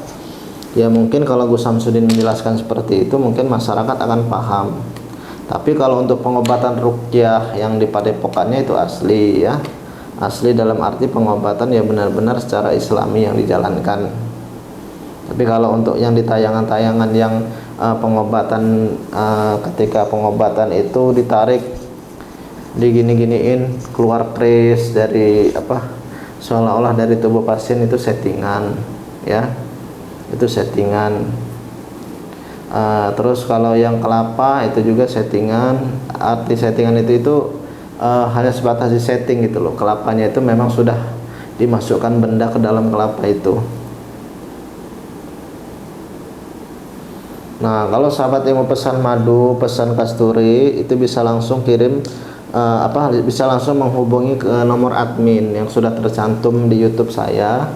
Ya mungkin kalau Gus Samsudin menjelaskan seperti itu mungkin masyarakat akan paham. Tapi kalau untuk pengobatan ruqyah yang di padepokannya itu asli ya, asli dalam arti pengobatan ya benar-benar secara islami yang dijalankan. Tapi kalau untuk yang di tayangan-tayangan yang pengobatan ketika pengobatan itu ditarik, digini-giniin, keluar kris dari seolah-olah dari tubuh pasien, itu settingan ya, itu settingan. Terus kalau yang kelapa itu juga settingan. Arti settingan itu hanya sebatas di setting gitu loh. Kelapanya itu memang sudah dimasukkan benda ke dalam kelapa itu. Nah kalau sahabat yang mau pesan madu, pesan kasturi, itu bisa langsung kirim bisa langsung menghubungi ke nomor admin yang sudah tercantum di YouTube saya.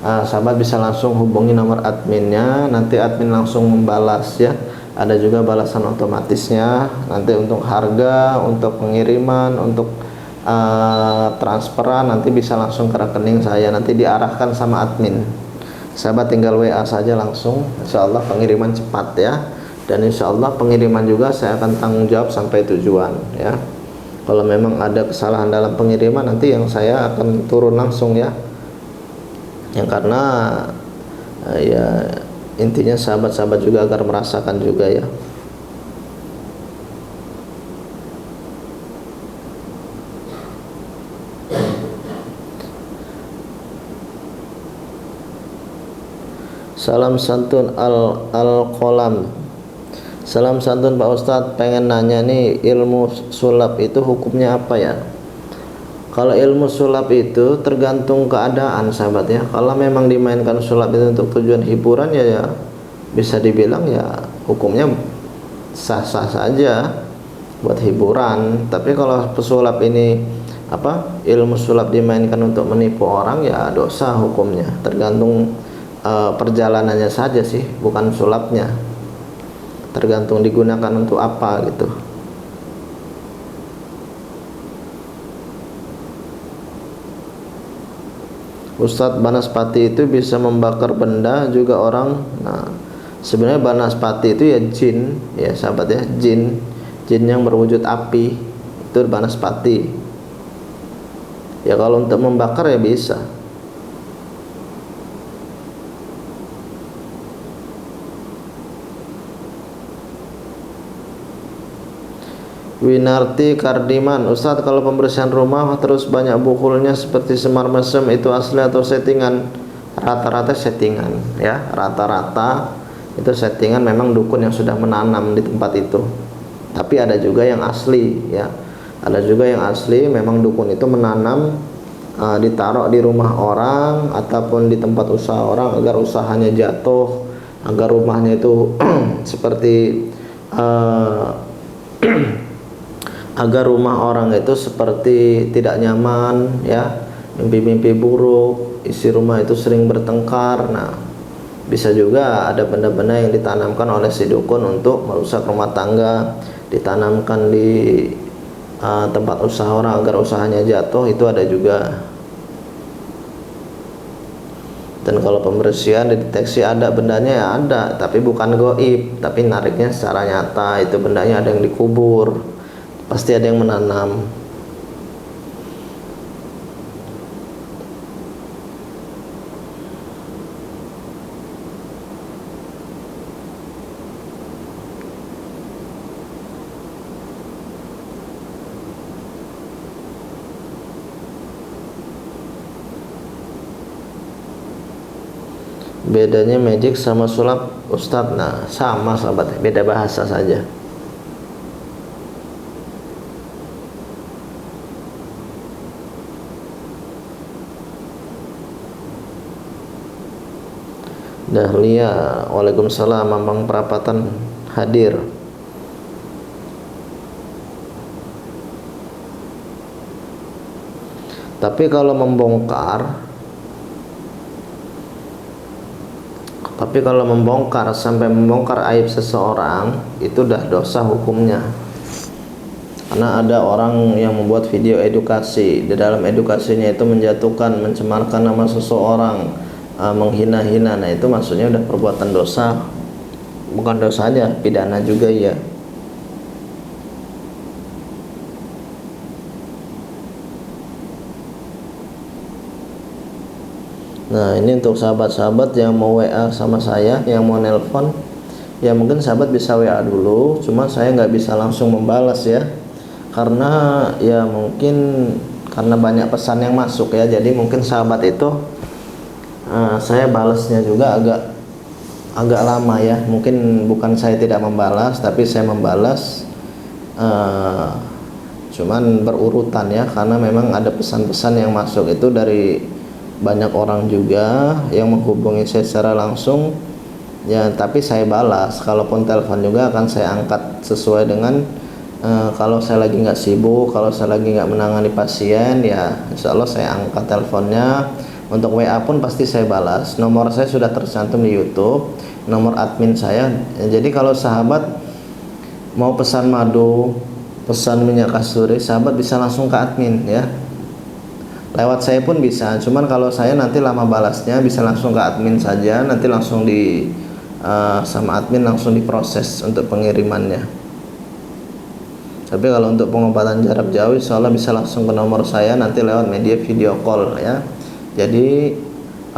Sahabat bisa langsung hubungi nomor adminnya, nanti admin langsung membalas ya. Ada juga balasan otomatisnya. Nanti untuk harga, untuk pengiriman, untuk transferan nanti bisa langsung ke rekening saya, nanti diarahkan sama admin. Sahabat tinggal WA saja langsung, insya Allah pengiriman cepat ya. Dan insya Allah pengiriman juga saya akan tanggung jawab sampai tujuan ya. Kalau memang ada kesalahan dalam pengiriman, nanti yang saya akan turun langsung ya. Yang karena ya intinya sahabat-sahabat juga agar merasakan juga ya. Salam santun al-Qalam. Salam santun Pak Ustadz, pengen nanya nih, ilmu sulap itu hukumnya apa ya? Kalau ilmu sulap itu tergantung keadaan sahabat ya. Kalau memang dimainkan sulap itu untuk tujuan hiburan ya bisa dibilang ya hukumnya sah-sah saja buat hiburan. Tapi kalau pesulap ini ilmu sulap dimainkan untuk menipu orang ya dosa hukumnya. Tergantung perjalanannya saja sih, bukan sulapnya. Tergantung digunakan untuk apa gitu. Ustadz, banaspati itu bisa membakar benda juga orang. Nah, sebenarnya banaspati itu ya jin ya sahabat ya, jin yang berwujud api, itu banaspati. Ya kalau untuk membakar ya bisa. Winarti Kardiman, Ustadz kalau pembersihan rumah terus banyak bukulnya seperti semar mesem, itu asli atau settingan? Rata-rata settingan ya, rata-rata itu settingan, memang dukun yang sudah menanam di tempat itu. Tapi ada juga yang asli ya, ada juga yang asli memang dukun itu menanam, ditaruh di rumah orang ataupun di tempat usaha orang agar usahanya jatuh, agar rumahnya itu seperti agar rumah orang itu seperti tidak nyaman ya, mimpi-mimpi buruk, isi rumah itu sering bertengkar. Nah bisa juga ada benda-benda yang ditanamkan oleh si dukun untuk merusak rumah tangga, ditanamkan di tempat usaha orang agar usahanya jatuh, itu ada juga. Dan kalau pembersihan dideteksi ada bendanya ya ada, tapi bukan goib, tapi nariknya secara nyata, itu bendanya ada yang dikubur, pasti ada yang menanam. Bedanya magic sama sulap Ustadz? Nah sama sahabat, beda bahasa saja. Dahlia, waalaikumsalam. Mamang Perapatan hadir. Tapi kalau membongkar sampai membongkar aib seseorang, itu dah dosa hukumnya. Karena ada orang yang membuat video edukasi, di dalam edukasinya itu menjatuhkan, mencemarkan nama seseorang, menghina-hina. Nah, itu maksudnya udah perbuatan dosa. Bukan dosa aja, pidana juga ya. Nah, ini untuk sahabat-sahabat yang mau WA sama saya, yang mau nelpon, ya mungkin sahabat bisa WA dulu, cuma saya nggak bisa langsung membalas ya, karena ya mungkin karena banyak pesan yang masuk ya, jadi mungkin sahabat itu saya balasnya juga agak lama ya. Mungkin bukan saya tidak membalas, tapi saya membalas cuman berurutan ya, karena memang ada pesan-pesan yang masuk itu dari banyak orang juga yang menghubungi saya secara langsung ya, tapi saya balas. Kalaupun telepon juga akan saya angkat sesuai dengan kalau saya lagi nggak sibuk, kalau saya lagi nggak menangani pasien ya insya Allah saya angkat teleponnya. Untuk WA pun pasti saya balas. Nomor saya sudah tercantum di YouTube, nomor admin saya. Jadi kalau sahabat mau pesan madu, pesan minyak kasturi, sahabat bisa langsung ke admin ya. Lewat saya pun bisa, cuman kalau saya nanti lama balasnya, bisa langsung ke admin saja, nanti langsung sama admin langsung diproses untuk pengirimannya. Tapi kalau untuk pengobatan jarak jauh insya Allah bisa langsung ke nomor saya, nanti lewat media video call ya. Jadi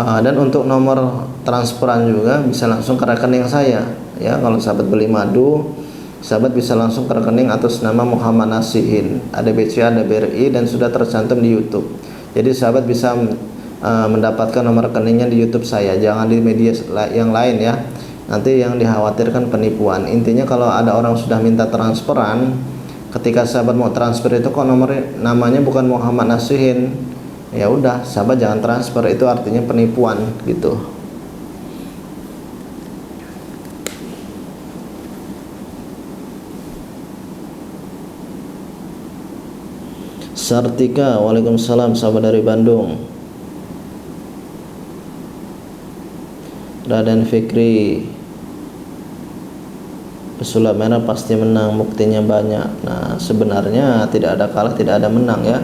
dan untuk nomor transferan juga bisa langsung ke rekening saya ya. Kalau sahabat beli madu, sahabat bisa langsung ke rekening atas nama Muhammad Nasihin, ada BCA, ada BRI, dan sudah tercantum di YouTube. Jadi sahabat bisa mendapatkan nomor rekeningnya di YouTube saya, jangan di media yang lain ya. Nanti yang dikhawatirkan penipuan. Intinya kalau ada orang sudah minta transferan, ketika sahabat mau transfer itu kok namanya bukan Muhammad Nasihin, ya udah sahabat jangan transfer, itu artinya penipuan gitu. Sartika, waalaikumsalam, sahabat dari Bandung. Raden Fikri, pesulap merah pasti menang, buktinya banyak. Nah, sebenarnya tidak ada kalah, tidak ada menang ya.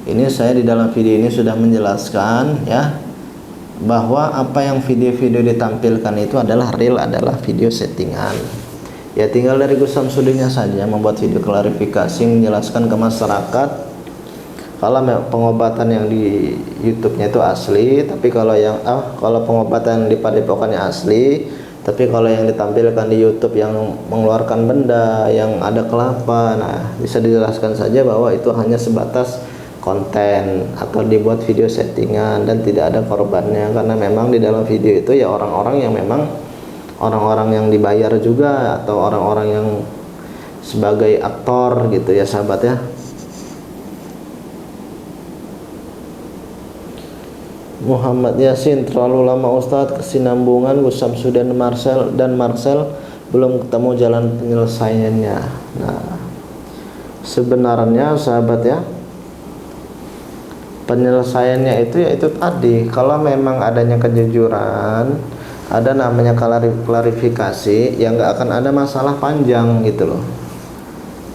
Ini saya di dalam video ini sudah menjelaskan ya, bahwa apa yang video-video ditampilkan itu adalah real, adalah video settingan. Ya tinggal dari Gus Samsudinnya saja membuat video klarifikasi, menjelaskan ke masyarakat kalau pengobatan yang di YouTube-nya itu asli, tapi kalau pengobatan di padepokannya asli, tapi kalau yang ditampilkan di YouTube yang mengeluarkan benda, yang ada kelapa, nah bisa dijelaskan saja bahwa itu hanya sebatas konten atau dibuat video settingan dan tidak ada korbannya, karena memang di dalam video itu ya orang-orang yang memang orang-orang yang dibayar juga atau orang-orang yang sebagai aktor gitu ya sahabat ya. Muhammad Yasin, terlalu lama Ustadz, kesinambungan Gus Samsudin dan Marcel belum ketemu jalan penyelesaiannya. Nah, sebenarnya sahabat ya, penyelesaiannya itu yaitu tadi, kalau memang adanya kejujuran, ada namanya klarifikasi, ya nggak akan ada masalah panjang gitu loh.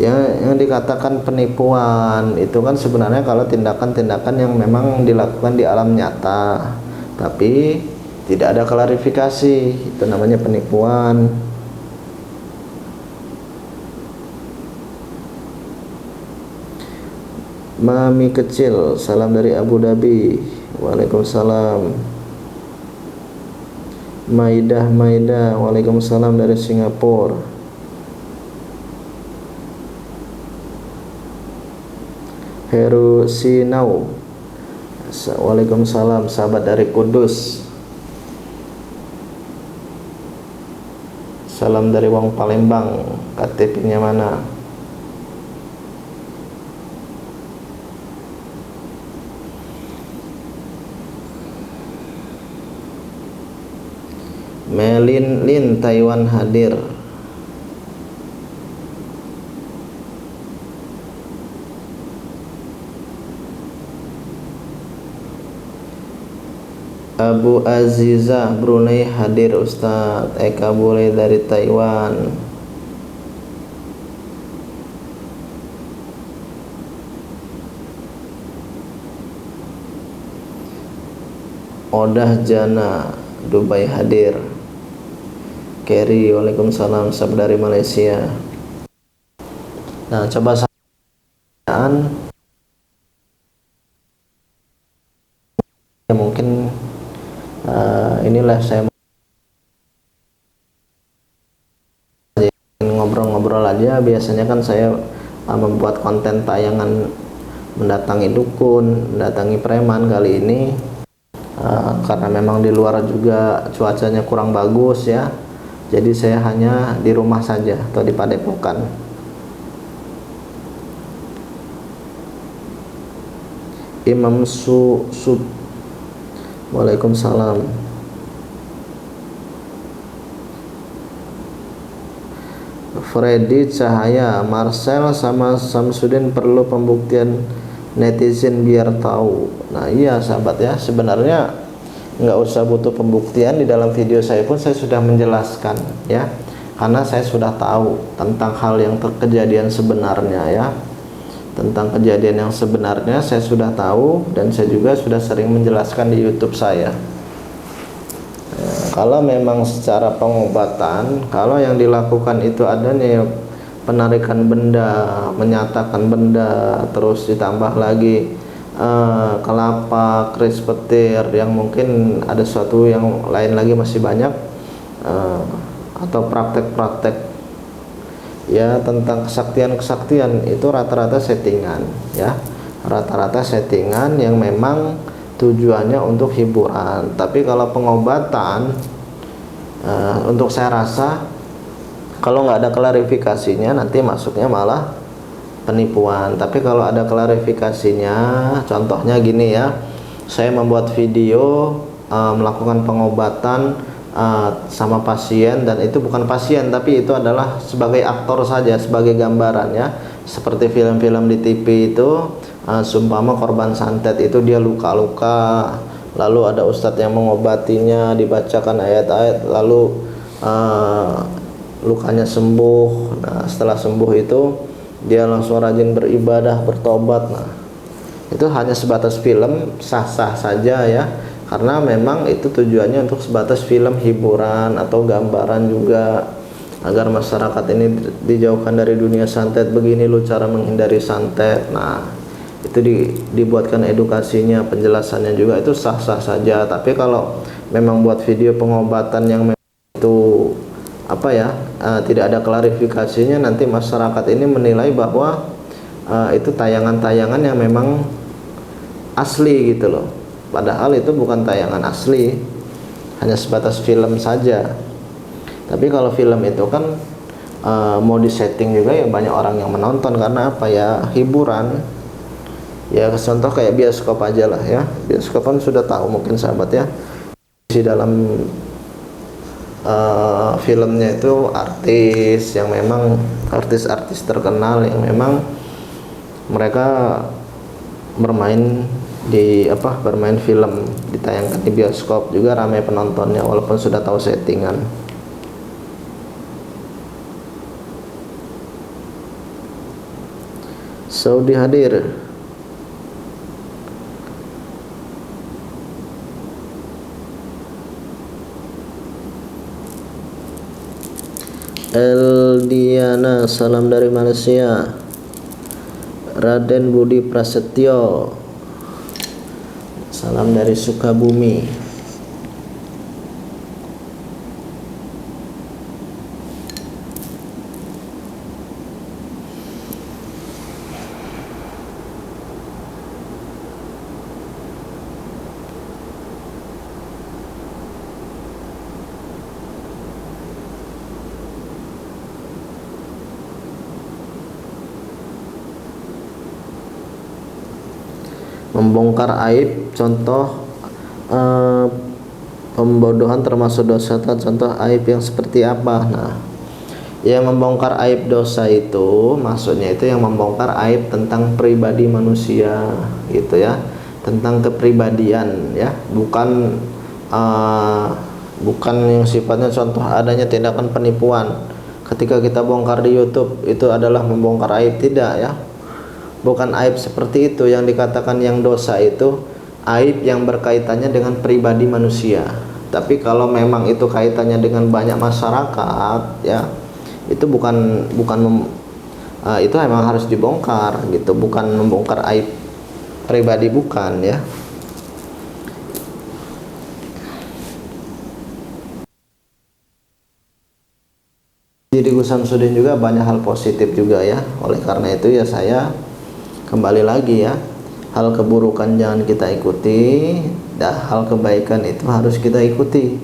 Yang dikatakan penipuan itu kan sebenarnya kalau tindakan-tindakan yang memang dilakukan di alam nyata tapi tidak ada klarifikasi, itu namanya penipuan. Mami kecil, salam dari Abu Dhabi. Waalaikumsalam. Maidah, waalaikumsalam dari Singapura. Heru Sinau, waalaikumsalam, sahabat dari Kudus. Salam dari Wong Palembang, KTP-nya mana? Melin Lin Taiwan hadir. Abu Aziza Brunei hadir Ustadz. Eka Bule dari Taiwan. Odah Jana Dubai hadir. Kerry, waalaikumsalam, sab dari Malaysia. Nah, coba mungkin inilah saya ngobrol-ngobrol aja. Biasanya kan saya membuat konten tayangan mendatangi dukun, mendatangi preman. Kali ini karena memang di luar juga cuacanya kurang bagus ya, jadi saya hanya di rumah saja atau di Padepokan. Imam Waalaikumsalam. Freddy Cahaya, Marcel sama Samsudin perlu pembuktian netizen biar tahu. Nah iya sahabat ya, sebenarnya nggak usah butuh pembuktian. Di dalam video saya pun saya sudah menjelaskan ya, karena saya sudah tahu tentang hal yang kejadian sebenarnya ya. Tentang kejadian yang sebenarnya saya sudah tahu, dan saya juga sudah sering menjelaskan di YouTube saya. Kalau memang secara pengobatan, kalau yang dilakukan itu adanya penarikan benda, menyatakan benda, terus ditambah lagi kelapa, keris petir, yang mungkin ada sesuatu yang lain lagi masih banyak, atau praktek-praktek ya tentang kesaktian-kesaktian, itu rata-rata settingan ya, rata-rata settingan yang memang tujuannya untuk hiburan. Tapi kalau pengobatan, untuk saya rasa kalau nggak ada klarifikasinya nanti masuknya malah penipuan. Tapi kalau ada klarifikasinya, contohnya gini ya, saya membuat video melakukan pengobatan sama pasien, dan itu bukan pasien tapi itu adalah sebagai aktor saja, sebagai gambaran ya, seperti film-film di TV itu. Sumpama korban santet itu dia luka-luka, lalu ada ustadz yang mengobatinya, dibacakan ayat-ayat, lalu lukanya sembuh. Nah setelah sembuh itu dia langsung rajin beribadah, bertobat. Nah itu hanya sebatas film, sah-sah saja ya, karena memang itu tujuannya untuk sebatas film hiburan atau gambaran juga, agar masyarakat ini dijauhkan dari dunia santet. Begini lo cara menghindari santet. Nah itu dibuatkan edukasinya, penjelasannya juga, itu sah-sah saja. Tapi kalau memang buat video pengobatan yang itu apa ya, tidak ada klarifikasinya, nanti masyarakat ini menilai bahwa itu tayangan-tayangan yang memang asli gitu loh, padahal itu bukan tayangan asli, hanya sebatas film saja. Tapi kalau film itu kan mau disetting juga ya, banyak orang yang menonton. Karena apa ya, hiburan ya. Contoh kayak bioskop aja lah ya, bioskop kan sudah tahu mungkin sahabat ya, di dalam filmnya itu artis yang memang artis-artis terkenal, yang memang mereka bermain di bermain film, ditayangkan di bioskop juga ramai penontonnya walaupun sudah tahu settingan. Saudi hadir. Eldiana, salam dari Malaysia. Raden Budi Prasetyo, salam dari Sukabumi. Membongkar aib, contoh pembodohan termasuk dosa. Contoh aib yang seperti apa? Nah, yang membongkar aib dosa itu maksudnya itu yang membongkar aib tentang pribadi manusia gitu ya, tentang kepribadian ya, bukan yang sifatnya contoh adanya tindakan penipuan. Ketika kita bongkar di YouTube itu adalah membongkar aib, tidak ya, bukan aib seperti itu. Yang dikatakan yang dosa itu aib yang berkaitannya dengan pribadi manusia. Tapi kalau memang itu kaitannya dengan banyak masyarakat ya, itu itu emang harus dibongkar gitu, bukan membongkar aib pribadi, bukan ya. Jadi Gus Samsudin juga banyak hal positif juga ya. Oleh karena itu ya saya kembali lagi ya, hal keburukan jangan kita ikuti, dan hal kebaikan itu harus kita ikuti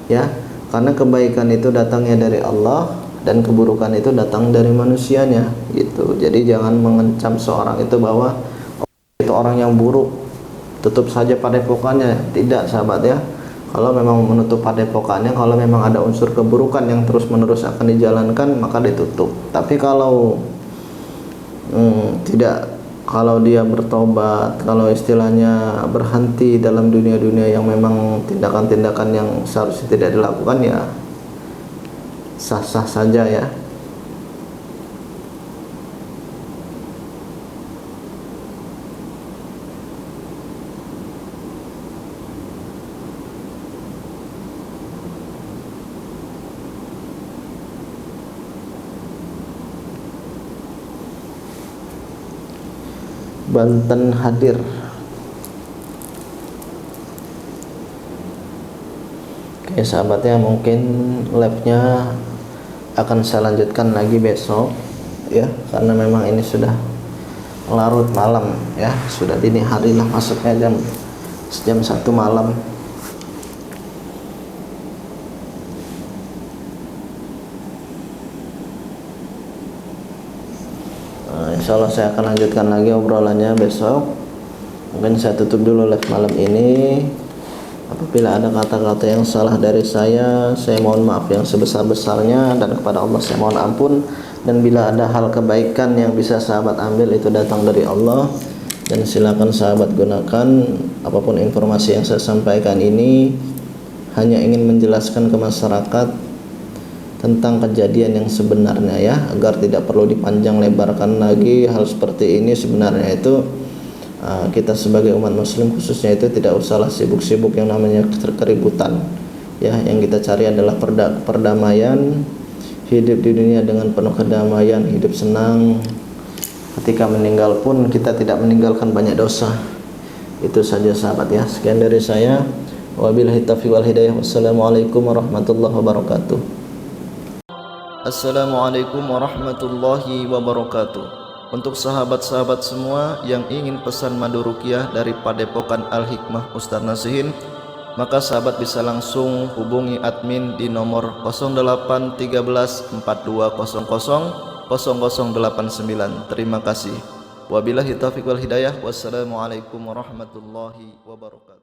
ya, karena kebaikan itu datangnya dari Allah dan keburukan itu datang dari manusianya gitu. Jadi jangan mengancam seorang itu bahwa itu orang yang buruk, tutup saja padepokannya. Tidak sahabat ya, kalau memang menutup padepokannya, kalau memang ada unsur keburukan yang terus menerus akan dijalankan, maka ditutup. Tapi kalau tidak, kalau dia bertobat, kalau istilahnya berhenti dalam dunia-dunia yang memang tindakan-tindakan yang seharusnya tidak dilakukan, ya sah-sah saja ya. Banten hadir. Oke sahabatnya, mungkin labnya akan saya lanjutkan lagi besok ya, karena memang ini sudah larut malam ya, sudah dini hari lah, masuknya jam 1 malam. Insya Allah saya akan lanjutkan lagi obrolannya besok. Mungkin saya tutup dulu live malam ini. Apabila ada kata-kata yang salah dari saya mohon maaf yang sebesar-besarnya, dan kepada Allah saya mohon ampun. Dan bila ada hal kebaikan yang bisa sahabat ambil, itu datang dari Allah, dan silakan sahabat gunakan. Apapun informasi yang saya sampaikan ini hanya ingin menjelaskan ke masyarakat tentang kejadian yang sebenarnya ya, agar tidak perlu dipanjang lebarkan lagi hal seperti ini. Sebenarnya itu kita sebagai umat muslim khususnya itu tidak usahlah sibuk-sibuk yang namanya keributan ya. Yang kita cari adalah perdamaian, hidup di dunia dengan penuh kedamaian, hidup senang. Ketika meninggal pun kita tidak meninggalkan banyak dosa. Itu saja sahabat ya. Sekian dari saya, wabillahi taufiq wal hidayah. Wassalamualaikum warahmatullahi wabarakatuh. Assalamualaikum warahmatullahi wabarakatuh. Untuk sahabat-sahabat semua yang ingin pesan madu ruqyah dari Padepokan Al-Hikmah Ustaz Nasihin, maka sahabat bisa langsung hubungi admin di nomor 0813 4200 0089. Terima kasih. Wabillahi taufiq wal hidayah. Wassalamualaikum warahmatullahi wabarakatuh.